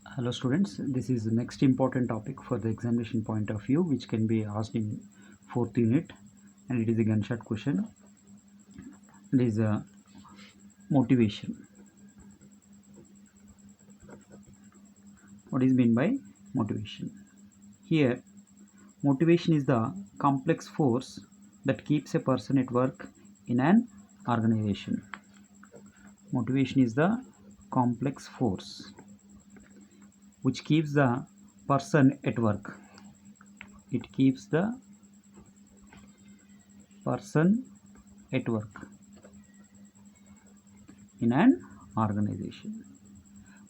Hello students, this is the next important topic for the examination point of view which can be asked in 4th unit, and it is a gunshot question. It is a motivation. What is meant by motivation? Here, motivation is the complex force that keeps a person at work in an organization. Motivation is the complex force which keeps the person at work. It keeps the person at work in an organization.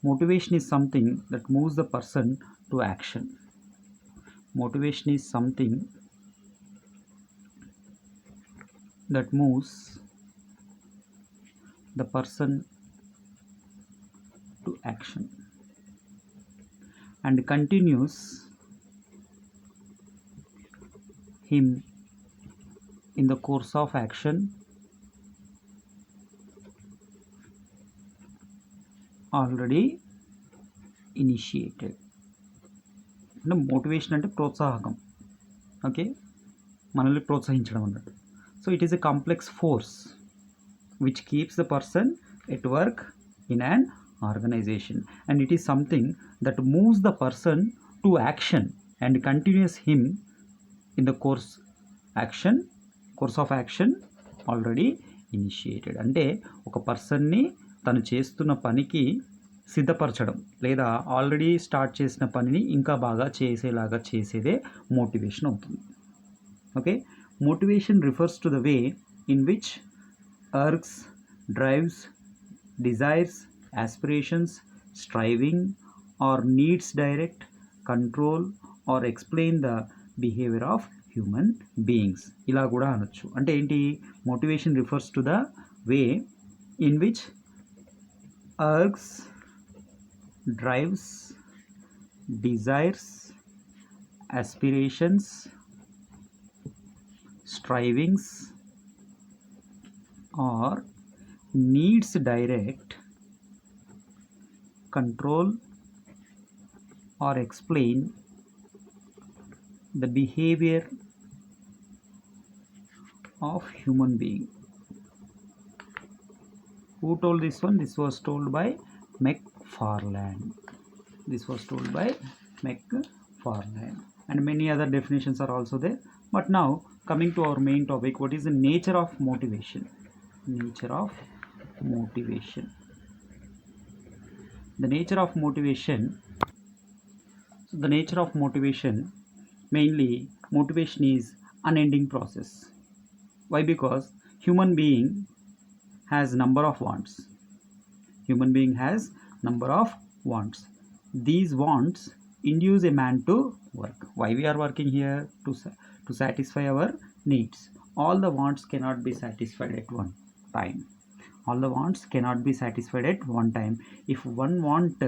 Motivation is something that moves the person to action. Motivation is something that moves the person to action and continues him in the course of action already initiated. అంటే motivation అంటే ప్రోత్సాహకం, okay, మనల్ని ప్రోత్సహించడం అన్నట్టు. So it is a complex force which keeps the person at work in an organization, and it is something that moves the person to action and continues him in the course of action already initiated. అంటే ఒక పర్సన్ని తను చేస్తున్న పనికి సిద్ధపరచడం లేదా already start చేసిన పనిని ఇంకా బాగా చేసేలాగా చేసేదే మోటివేషన్ అవుతుంది. Okay, motivation refers to the way in which urges, drives, desires, aspirations, striving, or needs direct, control, or explain the behavior of human beings. ఇలా కూడా అనొచ్చు. అంటే ఏంటి? Motivation refers to the way in which urges, drives, desires, aspirations, strivings, or needs direct, control, or explain the behavior of human being. Who told this one? This was told by McFarland. And many other definitions are also there. But now coming to our main topic, what is the nature of motivation? The nature of motivation, mainly motivation is unending process. Why? Because human being has number of wants. These wants induce a man to work. Why we are working here? To satisfy our needs. All the wants cannot be satisfied at one time. If one want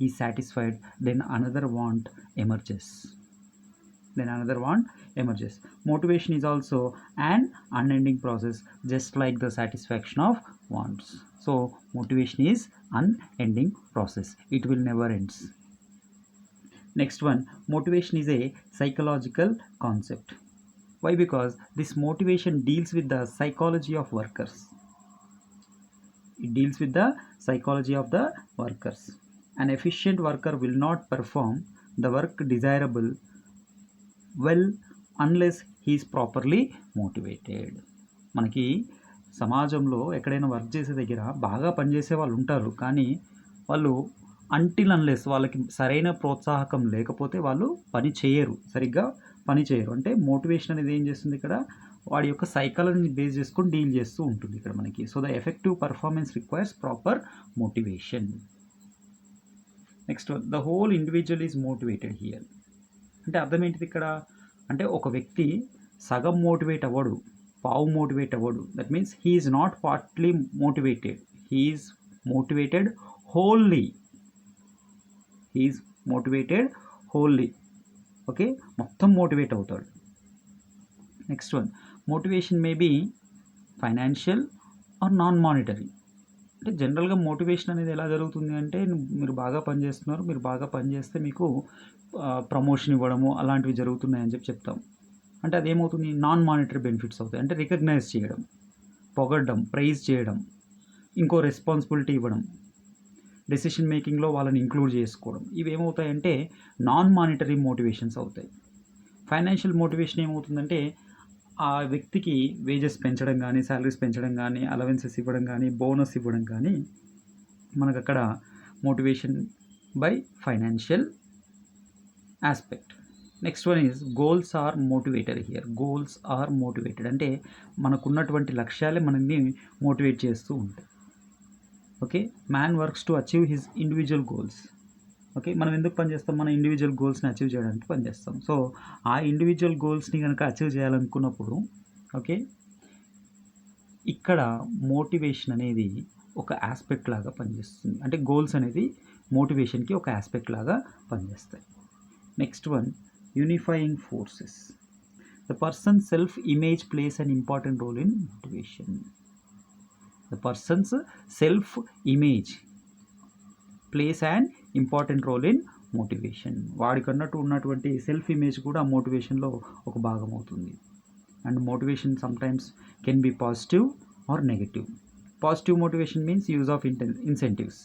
is satisfied, then another want emerges. Motivation is also an unending process, just like the satisfaction of wants. So motivation is unending process. It will never ends. Next one, motivation is a psychological concept. Why? Because this motivation deals with the psychology of workers. An efficient worker will not perform the work desirable well unless he is properly motivated. మనకి సమాజంలో ఎక్కడైనా work చేసే దగ్గర బాగా పనిచేసే వాళ్ళు ఉంటారు, కానీ వాళ్ళు అంటిల్ అన్లెస్ వాళ్ళకి సరైన ప్రోత్సాహకం లేకపోతే వాళ్ళు సరిగ్గా పని చేయరు. అంటే మోటివేషన్ అనేది ఏం చేస్తుంది ఇక్కడ? వాడి యొక్క సైకాలజీని బేస్ చేసుకొని డీల్ చేస్తూ ఉంటుంది ఇక్కడ మనకి. So the effective performance requires proper motivation. Next, the whole individual is motivated here. అంటే అర్థం ఏంటిది ఇక్కడ? అంటే ఒక వ్యక్తి సగం మోటివేట్ అవ్వడు, పావు మోటివేట్ అవ్వడు. That means he is not partly motivated, he is motivated wholly. Okay, మొత్తం మోటివేట్ అవుతాడు. Next one, motivation may be financial or non monetary. అంటే జనరల్గా మోటివేషన్ అనేది ఎలా జరుగుతుంది అంటే మీరు బాగా పనిచేస్తున్నారు, మీరు బాగా పనిచేస్తే మీకు ప్రమోషన్ ఇవ్వడము అలాంటివి జరుగుతున్నాయని చెప్తాం. అంటే అదేమవుతుంది, నాన్ మానిటరీ బెనిఫిట్స్ అవుతాయి. అంటే రికగ్నైజ్ చేయడం, పొగడ్డం, ప్రైజ్ చేయడం, ఇంకో రెస్పాన్సిబిలిటీ ఇవ్వడం, డెసిషన్ మేకింగ్లో వాళ్ళని ఇంక్లూడ్ చేసుకోవడం, ఇవి ఏమవుతాయంటే నాన్ మానిటరీ మోటివేషన్స్ అవుతాయి. ఫైనాన్షియల్ మోటివేషన్ ఏమవుతుందంటే ఆ వ్యక్తికి వేజెస్ పెంచడం కానీ, శాలరీస్ పెంచడం కానీ, అలవెన్సెస్ ఇవ్వడం కానీ, బోనస్ ఇవ్వడం కానీ మనకు అక్కడ motivation by financial aspect. Next one is goals are motivated here. Goals are motivated అంటే మనకున్నటువంటి లక్ష్యాలే మనల్ని మోటివేట్ చేస్తూ ఉంటాయి. Okay, man works to achieve his individual goals. Okay, మనం ఎందుకు పనిచేస్తాం? మన ఇండివిజువల్ గోల్స్ని అచీవ్ చేయడానికి పనిచేస్తాం. సో ఆ ఇండివిజువల్ గోల్స్ని కనుక అచీవ్ చేయాలనుకున్నప్పుడు ఓకే, ఇక్కడ మోటివేషన్ అనేది ఒక ఆస్పెక్ట్ లాగా పనిచేస్తుంది. అంటే గోల్స్ అనేది మోటివేషన్కి ఒక ఆస్పెక్ట్ లాగా పనిచేస్తాయి. Next one, unifying forces. The person self image plays an important role in motivation. The person's self image plays and important role in motivation. వాడికన్నట్టు ఉన్నటువంటి సెల్ఫ్ ఇమేజ్ కూడా మోటివేషన్లో ఒక భాగం అవుతుంది. And motivation sometimes can be positive or negative. Positive motivation means use of incentives.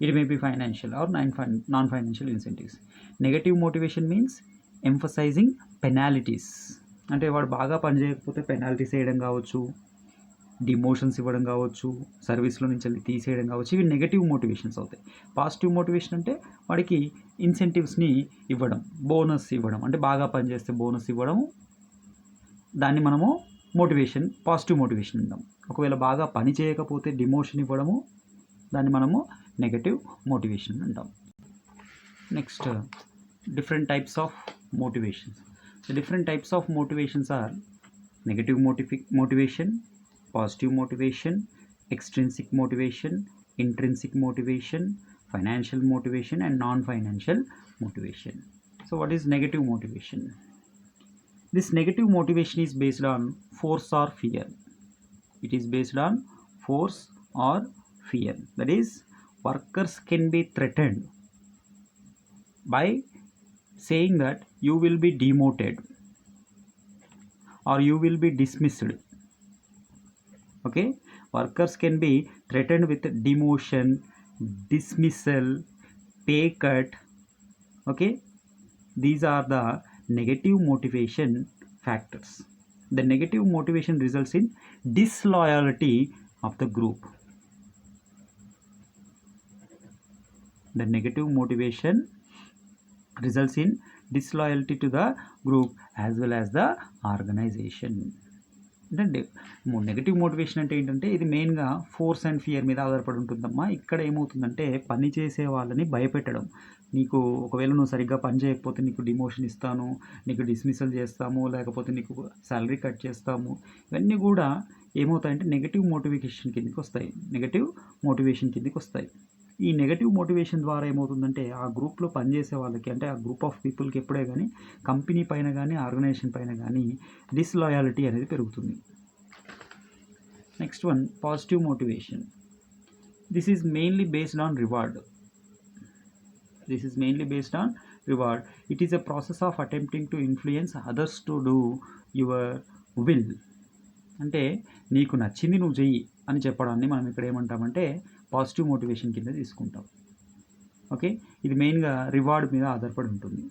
It may be financial or non financial incentives. Negative motivation means emphasising penalties. అంటే వాడు బాగా పనిచేయకపోతే పెనాల్టీస్ వేయడం కావచ్చు, డిమోషన్స్ ఇవ్వడం కావచ్చు, సర్వీస్లో నుంచి వెళ్ళి తీసేయడం కావచ్చు, ఇవి నెగటివ్ మోటివేషన్స్ అవుతాయి. పాజిటివ్ మోటివేషన్ అంటే వాడికి ఇన్సెంటివ్స్ని ఇవ్వడం, బోనస్ ఇవ్వడం, అంటే బాగా పనిచేస్తే బోనస్ ఇవ్వడం, దాన్ని మనము మోటివేషన్, పాజిటివ్ మోటివేషన్ అంటాం. ఒకవేళ బాగా పని చేయకపోతే డిమోషన్ ఇవ్వడము, దాన్ని మనము నెగటివ్ మోటివేషన్ అంటాం. Next, different types of motivations. Different types of motivations are negative motivation, positive motivation, extrinsic motivation, intrinsic motivation, financial motivation and non-financial motivation. So what is negative motivation? This negative motivation is based on force or fear. It is based on force or fear. That is, workers can be threatened by saying that you will be demoted or you will be dismissed. Okay, workers can be threatened with demotion, dismissal, pay cut. Okay, these are the negative motivation factors. The negative motivation results in disloyalty of the group. The negative motivation results in disloyalty to the group as well as the organization. అంటే negative motivation అంటే ఏంటంటే ఇది మెయిన్గా force and fear మీద ఆధారపడి ఉంటుందమ్మా. ఇక్కడ ఏమవుతుందంటే పని చేసే వాళ్ళని భయపెట్టడం. నీకు ఒకవేళ నువ్వు సరిగ్గా పని చేయకపోతే నీకు డిమోషన్ ఇస్తాను, నీకు డిస్మిసల్ చేస్తాము, లేకపోతే నీకు శాలరీ కట్ చేస్తాము, ఇవన్నీ కూడా ఏమవుతాయంటే నెగటివ్ మోటివేషన్ కిందకి వస్తాయి, నెగటివ్ మోటివేషన్ కిందకి వస్తాయి. ఈ నెగటివ్ మోటివేషన్ ద్వారా ఏమవుతుందంటే ఆ గ్రూప్లో పనిచేసే వాళ్ళకి, అంటే ఆ గ్రూప్ ఆఫ్ పీపుల్కి ఎప్పుడే కానీ కంపెనీ పైన కానీ ఆర్గనైజేషన్ పైన కానీ డిస్లాయలిటీ అనేది పెరుగుతుంది. Next one, positive motivation. This is mainly based on reward. This is mainly based on reward. It is a process of attempting to influence others to do your will. అంటే నీకు నచ్చింది నువ్వు చెయ్యి అని చెప్పడాన్ని మనం ఇక్కడ ఏమంటామంటే పాజిటివ్ మోటివేషన్ కింద తీసుకుంటాం. ఓకే, ఇది మెయిన్గా రివార్డ్ మీద ఆధారపడి ఉంటుంది.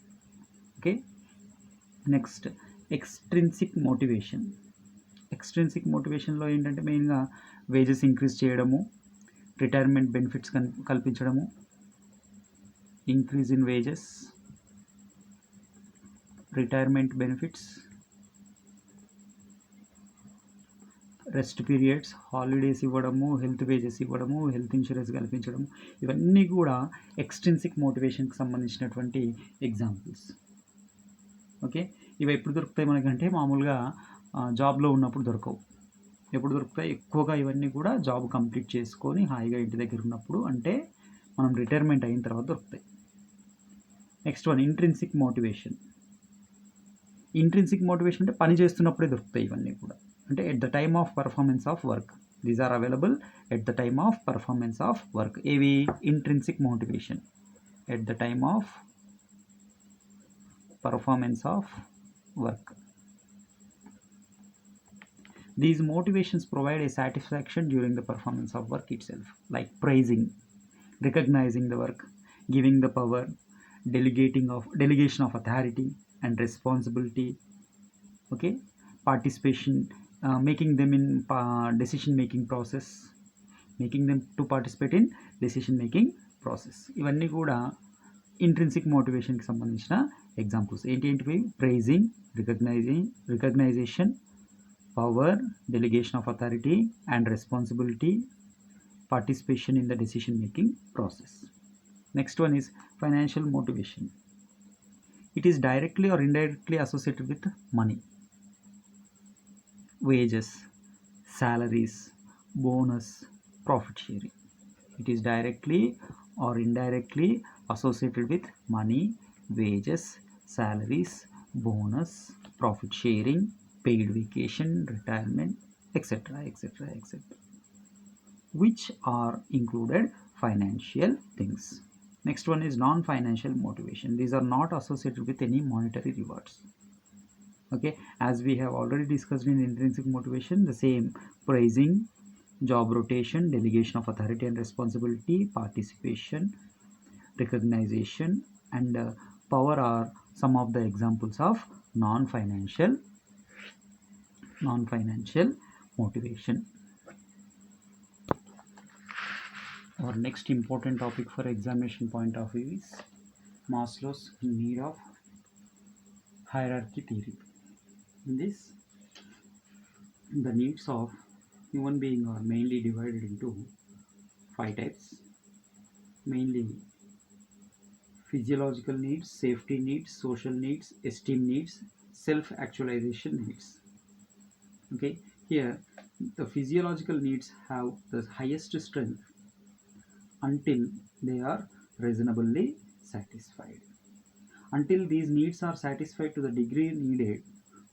Okay, next, extrinsic motivation. ఎక్స్ట్రిన్సిక్ మోటివేషన్లో ఏంటంటే మెయిన్గా వేజెస్ ఇంక్రీజ్ చేయడము, రిటైర్మెంట్ బెనిఫిట్స్ కల్పించడము, increase in wages, retirement benefits, rest periods, holidays ఇవ్వడము, హెల్త్ వేజెస్ ఇవ్వడము, హెల్త్ ఇన్సూరెన్స్ కల్పించడము, ఇవన్నీ కూడా ఎక్స్ట్రిన్సిక్ మోటివేషన్కి సంబంధించినటువంటి ఎగ్జాంపుల్స్. ఓకే, ఇవి ఎప్పుడు దొరుకుతాయి మనకంటే మామూలుగా జాబ్లో ఉన్నప్పుడు దొరకవు. ఎప్పుడు దొరుకుతాయి? ఎక్కువగా ఇవన్నీ కూడా జాబ్ కంప్లీట్ చేసుకొని హాయిగా ఇంటి దగ్గర ఉన్నప్పుడు, అంటే మనం రిటైర్మెంట్ అయిన తర్వాత దొరుకుతాయి. Next one, intrinsic motivation. Intrinsic motivation అంటే పని చేస్తున్నప్పుడే దొరుకుతాయి ఇవన్నీ కూడా, అంటే at the time of performance of work. These are available at the time of performance of work. AV intrinsic motivation at the time of performance of work. These motivations provide a satisfaction during the performance of work itself, like praising, recognizing the work, giving the power, delegation of authority and responsibility. Okay, participation, making them in decision making process, making them to participate in decision making process. ఇవన్నీ కూడా intrinsic మోటివేషన్కి సంబంధించిన examples. ఏంటివి? Praising, recognition, power, delegation of authority and responsibility, participation in the decision making process. Next one is financial motivation. It is directly or indirectly associated with money, wages, salaries, bonus, profit sharing. It is directly or indirectly associated with money, wages, salaries, bonus, profit sharing, paid vacation, retirement, etc., etc., etc., which are included financial things. Next one is non-financial motivation. These are not associated with any monetary rewards. Okay, as we have already discussed in intrinsic motivation, the same praising, job rotation, delegation of authority and responsibility, participation, recognition, and power are some of the examples of non-financial motivation. Our next important topic for examination point of view is Maslow's need of hierarchy theory. In this, the needs of human being are mainly divided into 5 types, mainly physiological needs, safety needs, social needs, esteem needs, self-actualization needs. Okay, here the physiological needs have the highest strength until they are reasonably satisfied. Until these needs are satisfied to the degree needed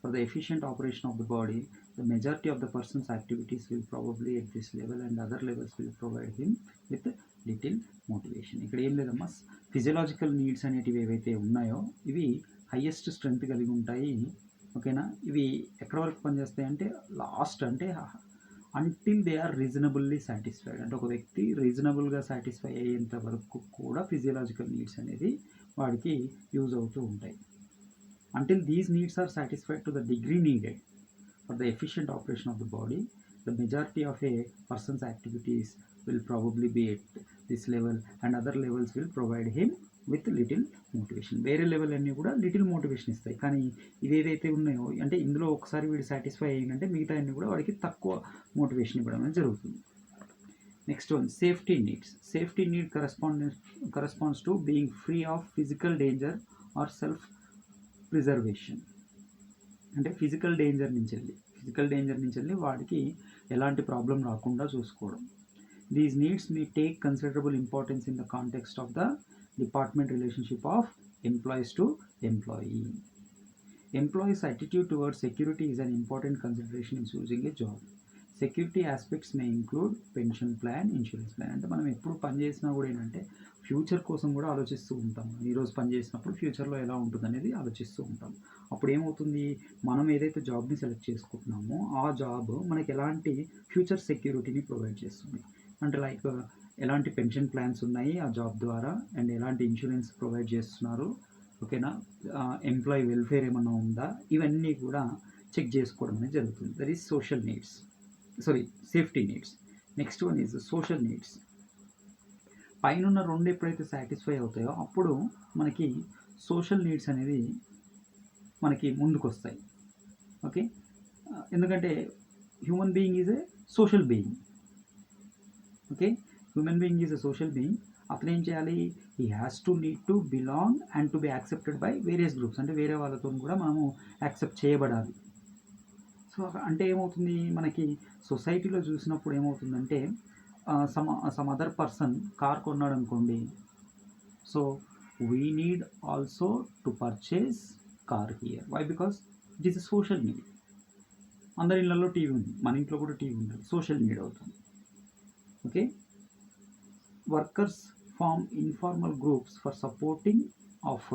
for the efficient operation of the body, the majority of the person's activities will probably at this level and other levels will provide him with little motivation. ఇక్కడ ఏం లేదమ్మా, physiological needs అనేటివి ఏవైతే ఉన్నాయో ఇవి highest strength కలిగి ఉంటాయి. ఓకేనా, ఇవి ఎక్కడ వరకు పనిచేస్తాయి అంటే లాస్ట్, అంటే until they are reasonably satisfied, అంటే ఒక వ్యక్తి రీజనబుల్గా సాటిస్ఫై అయ్యేంత వరకు కూడా ఫిజియలాజికల్ నీడ్స్ అనేది వాడికి యూజ్ అవుతూ ఉంటాయి. Until these needs are satisfied to the degree needed for the efficient operation of the body, the majority of a person's activities will probably be at this level and other levels will provide him with little motivation. వేరే level అన్నీ కూడా little motivation ఇస్తాయి, కానీ ఇవేదైతే ఉన్నాయో అంటే ఇందులో ఒకసారి వీడు సాటిస్ఫై అయ్యిందంటే మిగతా అన్నీ కూడా వాడికి తక్కువ మోటివేషన్ ఇవ్వడం అనేది జరుగుతుంది. Next one, safety needs. Safety need corresponds to being free of physical danger or self preservation. అంటే ఫిజికల్ డేంజర్ నుంచి వెళ్ళి వాడికి ఎలాంటి ప్రాబ్లం రాకుండా చూసుకోవడం. These needs may take considerable importance in the context of the department relationship of employees to employee. Employees attitude towards security is an important consideration in choosing a job. Security aspects May include pension plan, insurance plan. అంటే మనం ఎప్పుడు పని చేసినా కూడా ఏంటంటే future కోసం కూడా ఆలోచిస్తూ ఉంటాం. ఈరోజు పని చేసినప్పుడు ఫ్యూచర్లో ఎలా ఉంటుంది అనేది ఆలోచిస్తూ ఉంటాం. అప్పుడు ఏమవుతుంది, మనం ఏదైతే జాబ్ని సెలెక్ట్ చేసుకుంటున్నామో ఆ జాబ్ మనకి ఎలాంటి ఫ్యూచర్ సెక్యూరిటీని ప్రొవైడ్ చేస్తుంది. అంటే లైక్ ఎలాంటి పెన్షన్ ప్లాన్స్ ఉన్నాయి ఆ జాబ్ ద్వారా, అండ్ ఎలాంటి ఇన్సూరెన్స్ ప్రొవైడ్ చేస్తున్నారు, ఓకేనా, ఎంప్లాయీ వెల్ఫేర్ ఏమన్నా ఉందా, ఇవన్నీ కూడా చెక్ చేసుకోవడం అనేది జరుగుతుంది. That is social needs, safety needs. Next one is social needs. పైన రెండు ఎప్పుడైతే సాటిస్ఫై అవుతాయో అప్పుడు మనకి సోషల్ నీడ్స్ అనేది మనకి ముందుకు వస్తాయి. ఓకే, ఎందుకంటే human being is a social being. Okay, human being is a social being. అతను ఏం చేయాలి, he has to need to belong and to be accepted by various groups. అంటే వేరే వాళ్ళతో కూడా మనము యాక్సెప్ట్ చేయబడాలి. సో అంటే ఏమవుతుంది, మనకి సొసైటీలో చూసినప్పుడు ఏమవుతుందంటే సమ్ అదర్ పర్సన్ కార్ కొన్నాడు అనుకోండి, so we need also to purchase car here. Why? Because it is a social need. అందరి ఇళ్ళల్లో టీవీ ఉంది, మన ఇంట్లో కూడా టీవీ ఉంటుంది, సోషల్ నీడ్ అవుతుంది. Okay, workers form informal groups for supporting of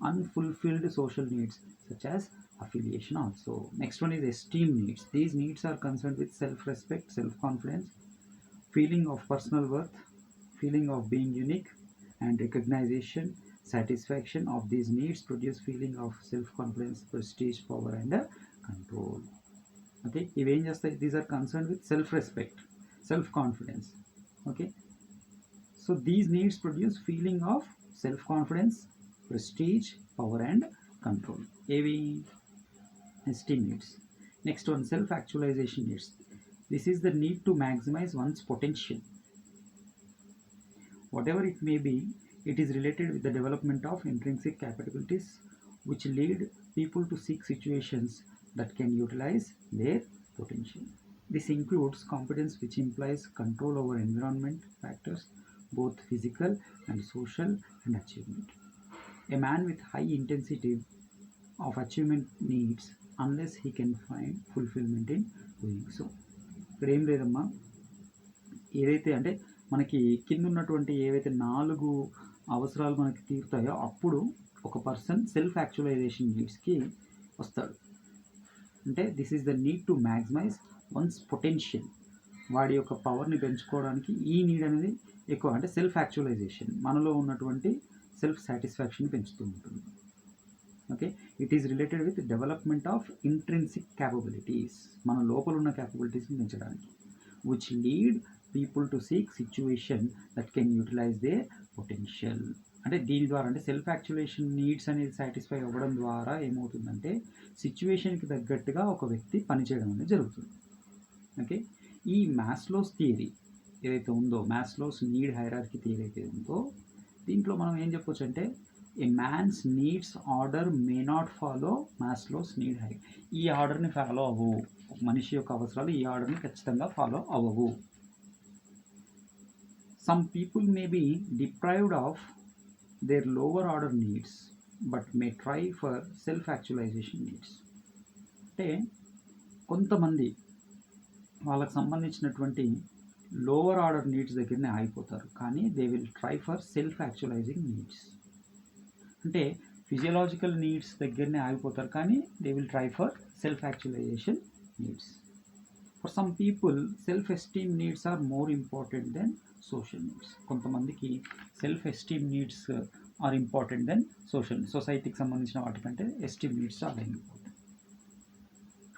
unfulfilled social needs such as affiliation also. Next one is esteem needs. These needs are concerned with self-respect, self-confidence, feeling of personal worth, feeling of being unique, and recognition. Satisfaction of these needs produce feeling of self-confidence, prestige, power, and control. Okay, ఇవేం చేస్తాయి? These are concerned with self-respect, self-confidence. Okay, so these needs produce feeling of self-confidence, prestige, power, and control. AV esteem needs. Next one, self-actualization needs. This is the need to maximize one's potential. Whatever it may be, it is related with the development of intrinsic capabilities which lead people to seek situations that can utilize their potential. This includes competence which implies control over environment factors, both physical and social, and achievement. A man with high intensity of achievement needs unless he can find fulfillment in doing so. ఇక్కడ ఏం లేదమ్మా, ఏదైతే అంటే మనకి కింద ఉన్నటువంటి ఏవైతే 4 అవసరాలు మనకి తీరుతాయో అప్పుడు ఒక పర్సన్ సెల్ఫ్ యాక్చువలైజేషన్ నీడ్స్కి వస్తాడు. అంటే this is the need to maximise one's potential. వాడి యొక్క పవర్ని పెంచుకోవడానికి ఈ నీడ్ అనేది ఎక్కువ, అంటే సెల్ఫ్ యాక్చువలైజేషన్ మనలో ఉన్నటువంటి సెల్ఫ్ సాటిస్ఫాక్షన్ పెంచుతూ ఉంటుంది. Okay, it is related with development of intrinsic capabilities, మన లోపల ఉన్న క్యాపబిలిటీస్ని పెంచడానికి, which lead people to seek situation that can utilise their potential. అంటే దీని ద్వారా, అంటే సెల్ఫ్ యాక్చువలేషన్ నీడ్స్ అనేది సాటిస్ఫై అవ్వడం ద్వారా ఏమవుతుందంటే సిచ్యువేషన్కి తగ్గట్టుగా ఒక వ్యక్తి పనిచేయడం అనేది జరుగుతుంది. ఓకే, ఈ మాస్లోస్ థియరీ ఏదైతే ఉందో, మాస్లోస్ నీడ్ హైరార్కీ థియరీ అయితే ఉందో, దీంట్లో మనం ఏం చెప్పొచ్చు అంటే a man's needs order may not follow Maslow's need high. ఈ ఆర్డర్ని ఫాలో అవ్వవు, ఒక మనిషి యొక్క అవసరాలు ఈ ఆర్డర్ని ఖచ్చితంగా ఫాలో అవ్వవు. Some people may be deprived of their lower order needs but may try for self actualisation needs. అంటే కొంతమంది వాళ్ళకి సంబంధించినటువంటి లోవర్ ఆర్డర్ నీడ్స్ దగ్గరనే ఆగిపోతారు, కానీ they will try for self actualising needs. అంటే ఫిజియలాజికల్ నీడ్స్ దగ్గరనే ఆగిపోతారు, కానీ they will try for self actualisation needs. For some people self esteem needs are more important than social needs. కొంతమందికి self esteem needs are important than సొసైటీకి సంబంధించిన వాటికంటే esteem needs చాలా important.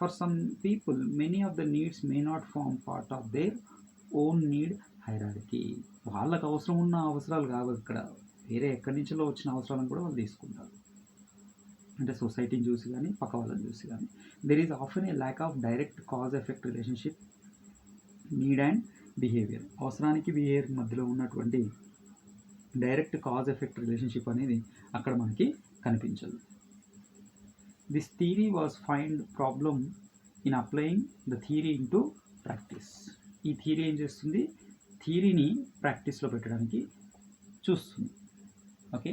For some people many of the needs may not form part of their own need hierarchy. వాళ్ళకు అవసరం ఉన్న అవసరాలు కావు, ఇక్కడ వేరే ఎక్కడి నుంచో వచ్చిన అవసరాలను కూడా వాళ్ళు తీసుకుంటారు, అంటే సొసైటీని చూసి కానీ పక్క వాళ్ళని చూసి కానీ. There is often a lack of direct cause effect relationship need and behaviour. అవసరానికి బిహేవియర్ మధ్యలో ఉన్నటువంటి డైరెక్ట్ కాజ్ ఎఫెక్ట్ రిలేషన్షిప్ అనేది అక్కడ మనకి కనిపించదు. This theory was find problem in applying the theory in to practice. ఈ థియరీ ఏం చేస్తుంది? థియరీని ప్రాక్టీస్లో పెట్టడానికి చూస్తుంది. ఓకే,